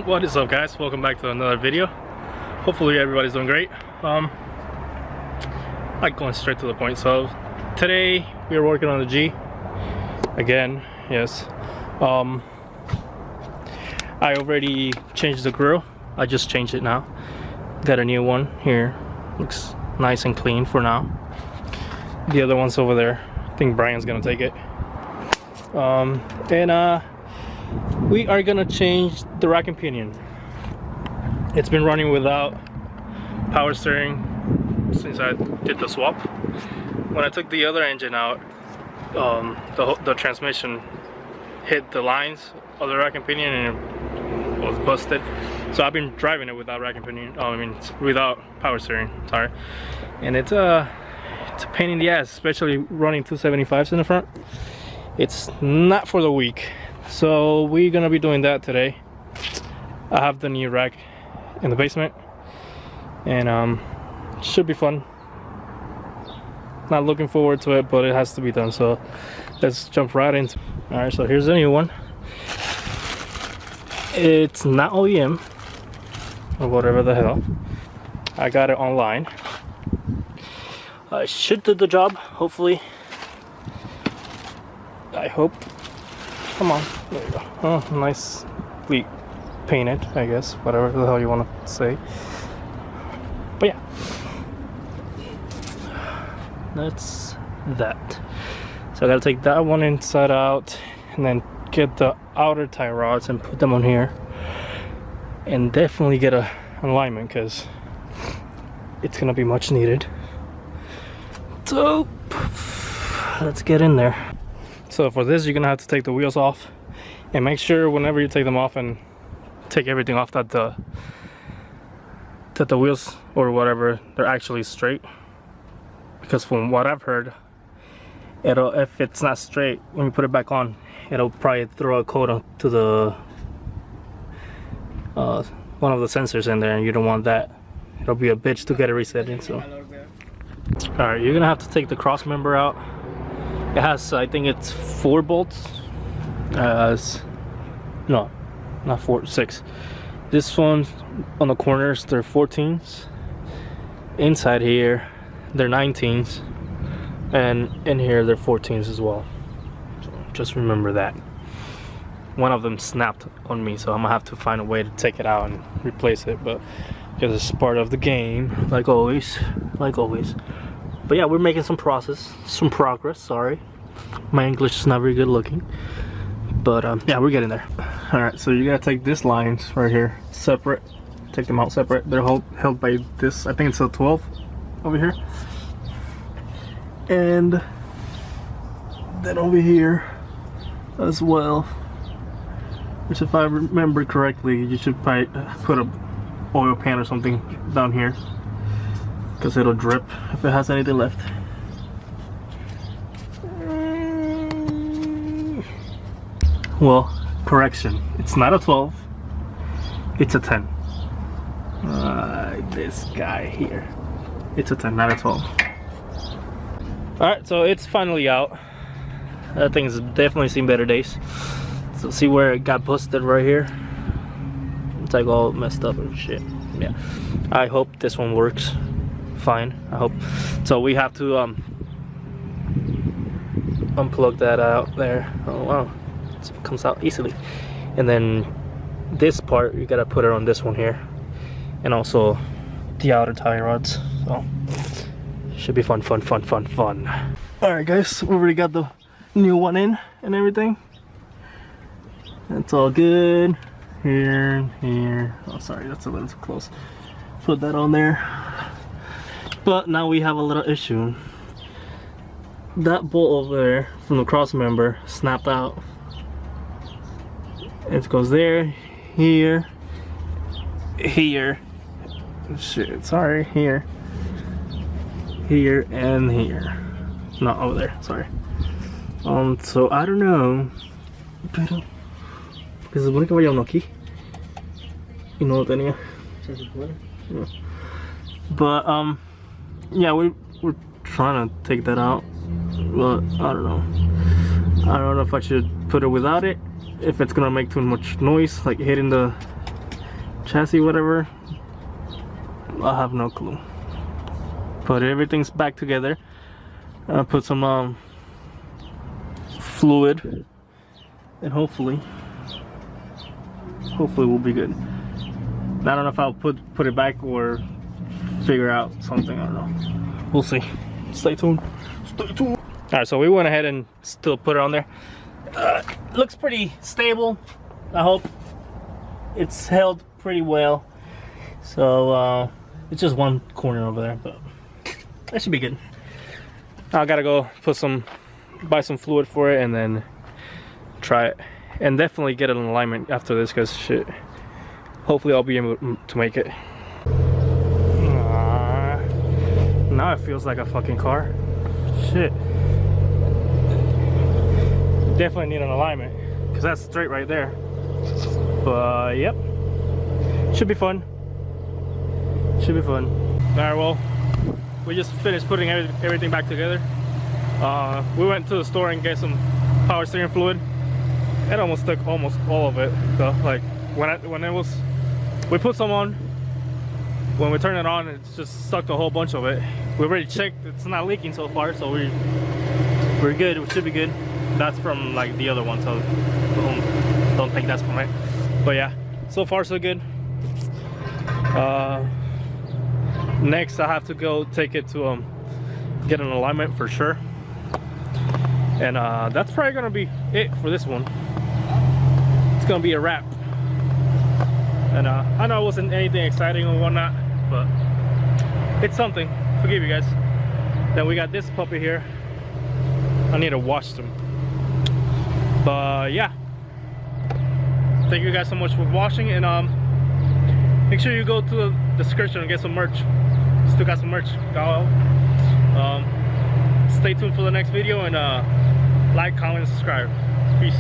What is up, guys? Welcome back to another video. Hopefully everybody's doing great. Like going straight to the point. So today we are working on the G again. Yes. I already changed the grill. I just changed it now. Got a new one here. Looks nice and clean for now. The other one's over there. I think Brian's gonna take it. We are gonna change the rack and pinion. It's been running without power steering since I did the swap. When I took the other engine out, the transmission hit the lines of the rack and pinion and it was busted. So I've been driving it without rack and pinion. Without power steering. Sorry, and it's a pain in the ass, especially running 275s in the front. It's not for the weak. So we're gonna be doing that today. I have the new rack in the basement, and should be fun. Not looking forward to it, but it has to be done. So let's jump right into. All right, so here's the new one. It's not OEM or whatever the hell. I got it online. I should do the job, hopefully. I hope. Come on, there you go. Oh, nicely painted, I guess. Whatever the hell you want to say. But yeah, that's that. So I gotta take that one inside out and then get the outer tie rods and put them on here. And definitely get a alignment because it's gonna be much needed. So let's get in there. So for this, you're gonna have to take the wheels off and make sure whenever you take them off and take everything off that the wheels or whatever, they're actually straight. Because from what I've heard, if it's not straight, when you put it back on, it'll probably throw a coat onto the one of the sensors in there, and you don't want that. It'll be a bitch to get it reset in. So alright, you're gonna have to take the cross member out. It has, I think it's 4 bolts. No, not 4, 6. This one on the corners, they're 14s. Inside here, they're 19s. And in here, they're 14s as well. So just remember that. One of them snapped on me, so I'm gonna have to find a way to take it out and replace it. But because it's part of the game, like always. But yeah, we're making some progress. Sorry, my English is not very good looking, but yeah, we're getting there. All right, so you gotta take these lines right here separate. Take them out separate. They're held by this. I think it's a 12 over here, and then over here as well. Which, if I remember correctly, you should probably put a oil pan or something down here, because it'll drip if it has anything left. Well, correction, it's not a 12, it's a 10. This guy here, it's a 10, not a 12. Alright, so it's finally out. That thing's definitely seen better days. So see where it got busted right here? It's like all messed up and shit. Yeah, I hope this one works fine. I hope. So we have to unplug that out there. Oh wow, so it comes out easily. And then this part, you gotta put it on this one here, and also the outer tie rods. So should be fun. All right, guys, we already got the new one in and everything. It's all good. Here. Oh, sorry, that's a little too close. Put that on there. But now we have a little issue. That bolt over there from the cross member snapped out. It goes there, here, shit, sorry, here, and here. Not over there, sorry. So I don't know. Pero, porque se supone que vaya uno aquí y no lo tenía. Yeah. But yeah, we're trying to take that out, but I don't know if I should put it without it, if it's gonna make too much noise, like hitting the chassis, whatever. I have no clue. But everything's back together. I put some fluid, and hopefully we'll be good. I don't know if I'll put it back or figure out something. I don't know. We'll see. Stay tuned. Stay tuned. All right, so we went ahead and still put it on there. Looks pretty stable. I hope it's held pretty well. So it's just one corner over there, but that should be good. I gotta go buy some fluid for it and then try it, and definitely get it in alignment after this, because shit, hopefully I'll be able to make it. Now it feels like a fucking car. Shit. Definitely need an alignment, because that's straight right there. But yep, should be fun. Should be fun. All right, well, we just finished putting everything back together. We went to the store and get some power steering fluid. It almost took almost all of it though. Like we put some on. When we turn it on, it's just sucked a whole bunch of it. We already checked; it's not leaking so far, so we're good. We should be good. That's from like the other one, so don't think that's from it. But yeah, so far so good. Next, I have to go take it to get an alignment for sure, and that's probably gonna be it for this one. It's gonna be a wrap. And I know it wasn't anything exciting or whatnot, but it's something. Forgive you guys. Then we got this puppy here. I need to wash them. But yeah, thank you guys so much for watching, and make sure you go to the description and get some merch. Still got some merch. Stay tuned for the next video, and like, comment, and subscribe. Peace.